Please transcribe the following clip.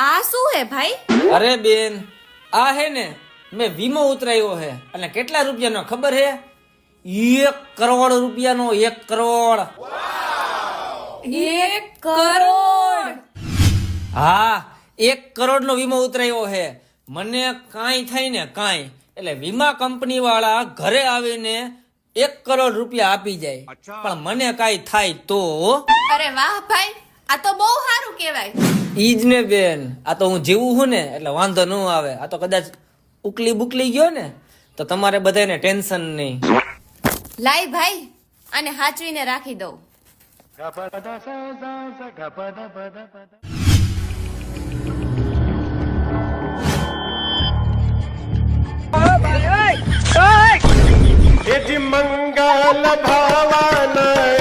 આ શું હે ભાઈ? અરે બેન, આ હે ને મેં વીમો ઉતરાયો હે અને કેટલા રૂપિયાનો ખબર હે? 1 કરોડ રૂપિયાનો. 1 કરોડ. 1 કરોડ? હા, 1 કરોડનો વીમો ઉતરાયો હે. મને કાંઈ થાય ને કાંઈ એટલે વીમા કંપની વાળા ઘરે આવીને 1 કરોડ રૂપિયા આપી જાય. પણ મને કાંઈ થાય તો? અરે વાહ ભાઈ, આ તો બહુ સારું કહેવાય. ઈજ ને બેન, આ તો હું જીવું છું ને એટલે વાંધો ન આવે. આ તો કદાચ ઉકલી બુકલી ગયો ને તો તમારે બધાને ટેન્શન નહીં. લાય ભાઈ, આને હાચવીને રાખી દઉં. મંગલ ભાવાના